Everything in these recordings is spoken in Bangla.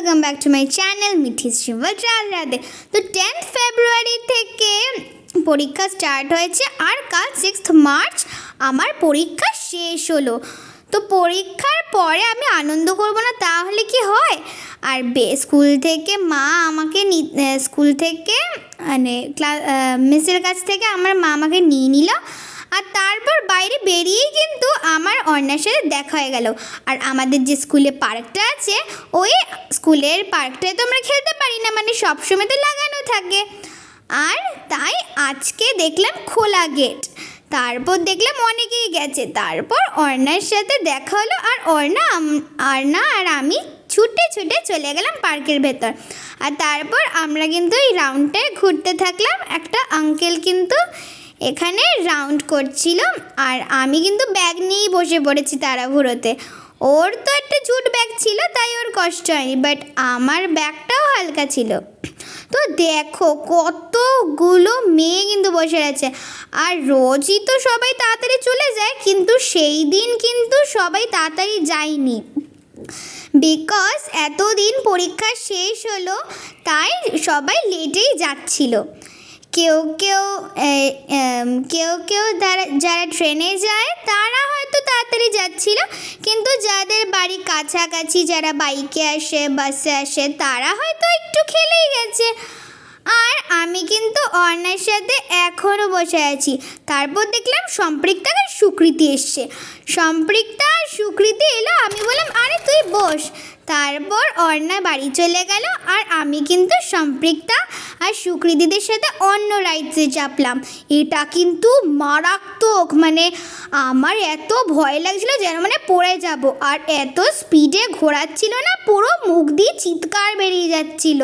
Welcome back to my channel মিঠি শ্রীবল রাধে। তো 10th ফেব্রুয়ারি থেকে পরীক্ষা স্টার্ট হয়েছে আর কাল 6th মার্চ আমার পরীক্ষা শেষ হলো। তো পরীক্ষার পরে আমি আনন্দ করব না তাহলে কি হয়? আর স্কুল থেকে মা আমাকে স্কুল থেকে মানে মিসের কাছ থেকে আমার মা আমাকে নিয়ে নিল। আর তারপর বাইরে বেরিয়েই কিন্তু আমার অর্ণার সাথে দেখা হয়ে গেল। আর আমাদের যে স্কুলে পার্কটা আছে ওই স্কুলের পার্কটায় তো আমরা খেলতে পারি না, মানে সবসময় তো লাগানো থাকে। আর তাই আজকে দেখলাম খোলা গেট, তারপর দেখলাম অনেকেই গেছে। তারপর অর্ণার সাথে দেখা হলো আর অর্ণা আর আমি ছুটে ছুটে চলে গেলাম পার্কের ভেতর। আর তারপর আমরা কিন্তু এই রাউন্ডটায় ঘুরতে থাকলাম। একটা আঙ্কেল কিন্তু এখানে রাউন্ড করছিল আর আমি কিন্তু ব্যাগ নিয়েই বসে পড়েছি তাড়াহুড়োতে। ওর তো একটা জুট ব্যাগ ছিল তাই ওর কষ্ট হয়নি, বাট আমার ব্যাগটাও হালকা ছিল। তো দেখো কতগুলো মেয়ে কিন্তু বসে আছে। আর রোজই তো সবাই তাড়াতাড়ি চলে যায়, কিন্তু সেই দিন কিন্তু সবাই তাড়াতাড়ি যায়নি, বিকজ এতদিন পরীক্ষা শেষ হলো তাই সবাই লেটেই যাচ্ছিল। কেউ কেউ যারা ট্রেনে যায় তারা হয়তো তাড়াতাড়ি যাচ্ছিল, কিন্তু যাদের বাড়ি কাছাকাছি, যারা বাইকে আসে বাসে আসে, তারা হয়তো একটু খেলেই গেছে। আর আমি কিন্তু অর্ণার সাথে এখনও বসে আছি। তারপর দেখলাম সম্পৃক্তা আর সুকৃতি এসছে। সম্পৃক্তা আর সুকৃতি এলো, আমি বললাম আরে তুই বস। তারপর অর্ণা বাড়ি চলে গেল আর আমি কিন্তু সম্পৃক্তা আর সুকৃতিদের সাথে অন্য রাইডসে চাপলাম। এটা কিন্তু মারাত্মক, মানে আমার এত ভয় লাগছিল যেন মানে পড়ে যাব। আর এত স্পিডে ঘোরাচ্ছিল না, পুরো মুখ দিয়ে চিৎকার বেরিয়ে যাচ্ছিল,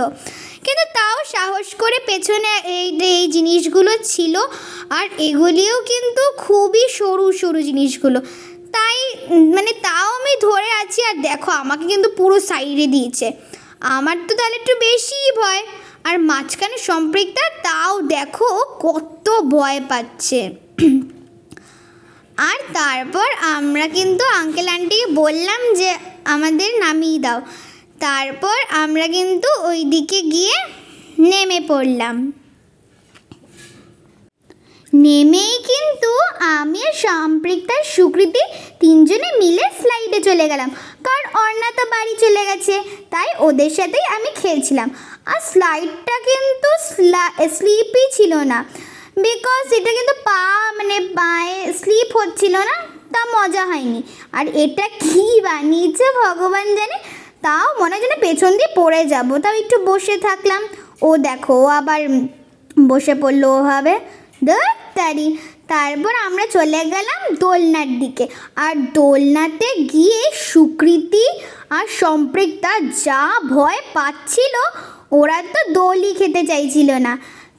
কিন্তু তাও সাহস করে পেছনে এই জিনিসগুলো ছিল। আর এগুলিও কিন্তু খুবই সরু সরু জিনিসগুলো, তাই মানে তাও আমি ধরে আছি। আর দেখো আমাকে কিন্তু পুরো সাইডে দিয়েছে, আমার তো তাহলে একটু বেশিই ভয়। আর মাঝখানে সম্পৃক্তা, তাও দেখো কত ভয় পাচ্ছে। আর তারপর আমরা কিন্তু আঙ্কেল আন্টিকে বললাম যে আমাদের নামিয়ে দাও। তারপর আমরা কিন্তু ওই দিকে গিয়ে নেমে পড়লাম। নেমেই কিন্তু আমি আর সম্পৃক্তা সুকৃতি তিনজনে মিলে স্লাইডে চলে গেলাম, কারণ অর্ণা তো বাড়ি চলে গেছে, তাই ওদের সাথেই আমি খেলছিলাম। আর স্লাইডটা কিন্তু স্লিপই ছিল না, বিকজ এটা কিন্তু পায়ে স্লিপ হচ্ছিল না, তা মজা হয়নি। আর এটা কী বানিয়েছে ভগবান জানে, তাও মনে হয় যেন পেছন দিয়ে পড়ে যাব, তাও একটু বসে থাকলাম। ও দেখো ও আবার বসে পড়লো ওভাবে, তারি। তারপর আমরা চলে গেলাম দোলনার দিকে। আর দোলনাতে গিয়ে সুকৃতি আর সম্পৃক্তা যা ভয় পাচ্ছিল, ওরা তো দোলই খেতে চাইছিল না।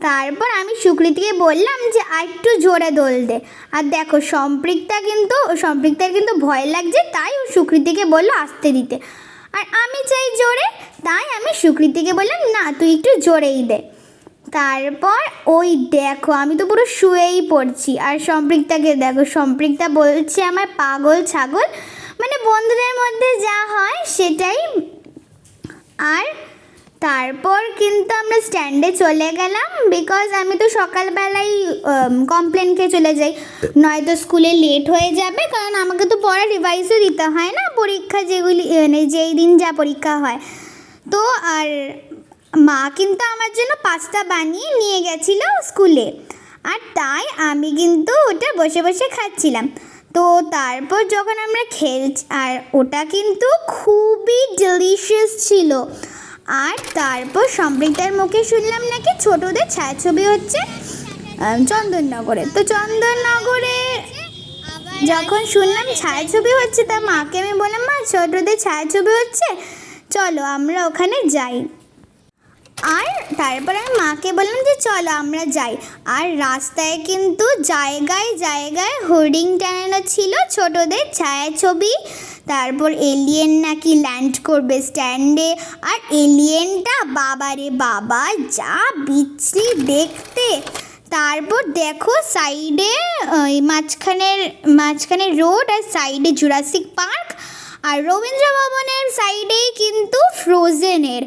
তারপর আমি সুকৃতিকে বললাম যে আর একটু জোরে দোল দে। আর দেখো সম্পৃক্তার কিন্তু ভয় লাগছে, তাই ও সুকৃতিকে বললো আসতে দিতে। আর আমি চাই জোরে, তাই আমি সুকৃতিকে বললাম না তুই একটু জোরেই দে। তারপর ওই দেখো আমি তো পুরো শুয়েই পড়ছি। আর সম্পৃক্তাকে দেখো, সম্পৃক্তা বলছে আমার পাগল ছাগল, মানে বন্ধুদের মধ্যে যা হয় সেটাই। আর তারপর কিন্তু আমরা স্ট্যান্ডে চলে গেলাম, বিকজ আমি তো সকালবেলাই কমপ্লেন খেয়ে চলে যাই, নয়তো স্কুলে লেট হয়ে যাবে, কারণ আমাকে তো পড়া রিভাইজও দিতে হয় না পরীক্ষা যেগুলি মানে যেই দিন যা পরীক্ষা হয়। তো আর মা কিন্তু আমার জন্য পাস্তা বানিয়ে নিয়ে গেছিলো স্কুলে, আর তাই আমি কিন্তু ওটা বসে বসে খাচ্ছিলাম। তো তারপর যখন আমরা আর ওটা কিন্তু খুবই ডেলিশিয়াস ছিল। আর তারপর সম্পৃক্তার মুখে শুনলাম নাকি ছোটদের ছায়াছবি হচ্ছে চন্দননগরে। তো চন্দননগরে যখন শুনলাম ছায়াছবি হচ্ছে, তা মাকে আমি বললাম মা ছোটদের ছায়াছবি হচ্ছে, চলো আমরা ওখানে যাই। আর তারপর আমি মাকে বললাম যে চলো আমরা যাই। আর রাস্তায় কিন্তু জায়গায় জায়গায় হোর্ডিং টানানো ছিল ছোটদের ছায়াছবি। তারপর এলিয়েন নাকি ল্যান্ড করবে স্ট্যান্ডে, আর এলিয়েনটা বাবারে বাবা যা বিচ্ছিরি দেখতে। তারপর দেখো সাইডে ওই মাঝখানে রোড, আর সাইডে জুরাসিক পার্ক, আর রবীন্দ্র ভবনের সাইডেই কিন্তু ফ্রোজেনের।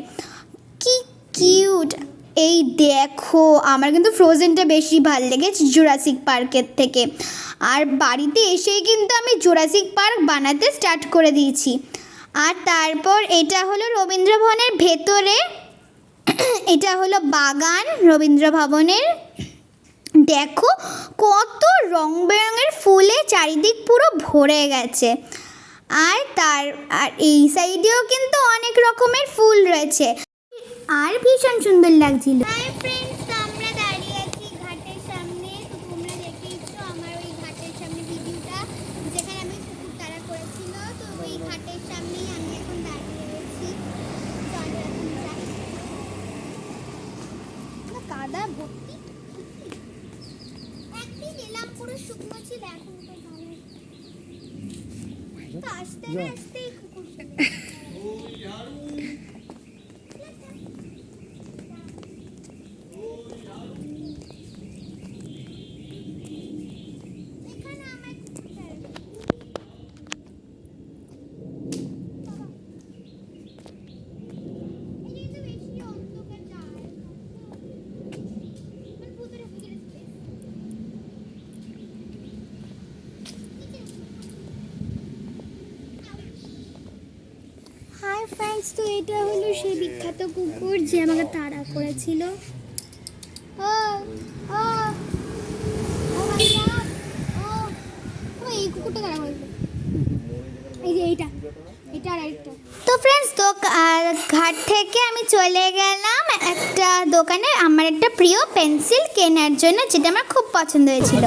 কি কিউট! এই দেখো, আমার কিন্তু ফ্রোজেনটা বেশি ভালো লেগেছে জুরাসিক পার্কের থেকে। আর বাড়িতে এসেই কিন্তু আমি জুরাসিক পার্ক বানাতে স্টার্ট করে দিয়েছি। আর তারপর এটা হলো রবীন্দ্র ভবনের ভেতরে, এটা হলো বাগান রবীন্দ্র ভবনের। দেখো কত রং বেরঙের ফুলে চারিদিক পুরো ভরে গেছে। আর এই সাইডেও কিন্তু অনেক রকমের ফুল রয়েছে, আর ভীষণ সুন্দর লাগছিল। হাই ফ্রেন্ডস, আমরা দাঁড়িয়ে আছি ঘাটের সামনে। তো তোমরা দেখেইছো আমার ওই ঘাটের সামনে ভিডিওটা, যেখানে আমি কুকুর তাড়া করেছিল। তো ওই ঘাটের সামনেই আমি এখন দাঁড়িয়ে রয়েছি। কাদা ভর্তি, একদিন এলাম পুরো শুকনো ছিল, এখন তো ভালো। তো আস্তে আস্তে কুকুর ফ্রেন্ডস। তো এটা হলো সেই বিখ্যাত কুকুর যে আমাকে তাড়া করেছিল। ও ও এই কুকুরটা তাড়া করেছিল, এই যে এইটা আর আরেকটা। তো ফ্রেন্ডস, তো ঘাট থেকে আমি চলে গেলাম একটা দোকানে আমার একটা প্রিয় পেন্সিল কেনার জন্য, যেটা আমার খুব পছন্দ হয়েছিল।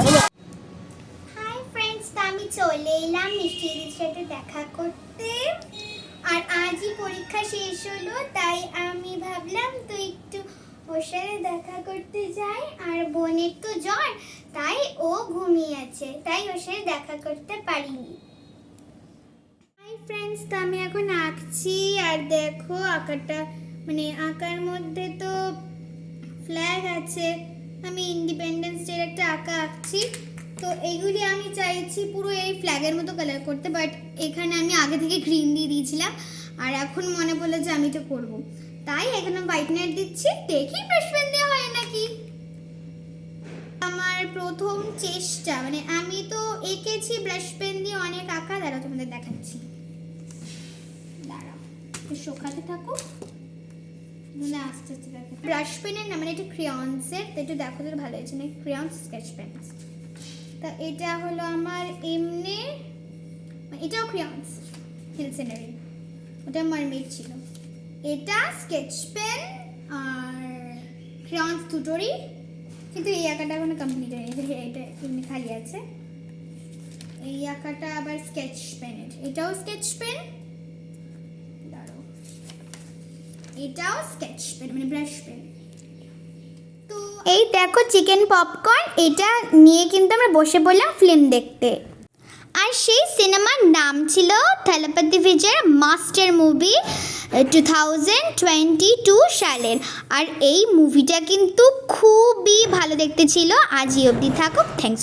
হাই ফ্রেন্ডস, তো আমি চলে এলাম মিষ্টির সাথে দেখা করতে। আর আজই পরীক্ষা শেষ হলো, তাই আমি ভাবলাম তো একটু ওর সাথে দেখা করতে যাই। আর বোনের তো জ্বর, তাই ও ঘুমিয়ে আছে, তাই ওর সাথে দেখা করতে পারিনি। হাই ফ্রেন্ডস, তো আমি এখন আঁকছি। আর দেখো আঁকাটা, মানে আঁকার মধ্যে তো ফ্ল্যাগ আছে, আমি ইন্ডিপেন্ডেন্স ডের একটা আঁকা আঁকছি। তো এইগুলি আমি চাইছি পুরো এই ফ্ল্যাগের মতো কালার করতে, বাট এখানে আমি আগে থেকে গ্রিন দিয়ে দিয়েছিলাম, আর এখন মনে পড়লো যে আমি তো করবো, তাই এখানে হোয়াইটনার দিচ্ছি। দেখি ব্রাশ পেন দিয়ে হয় নাকি। আমার প্রথম চেষ্টা, মানে আমি তো এঁকেছি ব্রাশ পেন দিয়ে অনেক আঁকা। দাঁড়াও তোমাদের দেখাচ্ছি, দাঁড়াও শোকাতে থাকো, আস্তে আস্তে দেখো। ব্রাশ পেনের না, মানে এটা ক্রেয়ন্সের, তো একটু দেখো তো ভালো হয়েছে না, ক্রেয়ন্স স্কেচ পেন। তা এটা হলো আমার এমনি, এটাও ক্রেয়ন্স হিল সিনারি, ওটা মারমেড ছিল। এটা স্কেচ পেন আর ক্রেয়ন্স দুটোরই, কিন্তু এই আঁকাটা এখনো কমপ্লিট হয়নি, এটা এমনি খালি আছে। এই আঁকাটা আবার স্কেচ পেনের, এটাও স্কেচ পেন, দাঁড়াও এটাও স্কেচ পেন মানে ব্রাশ পেন। তো এই দেখো চিকেন পপকর্ন, এটা নিয়ে কিন্তু আমরা বসে পড়লাম ফিল্ম দেখতে। আর সেই সিনেমার নাম ছিল থলপতি বিজয়ের মাস্টার মুভি 2022 সালের। আর এই মুভিটা কিন্তু খুবই ভালো দেখতে ছিল। আজই অবধি থাকুক, থ্যাংকস।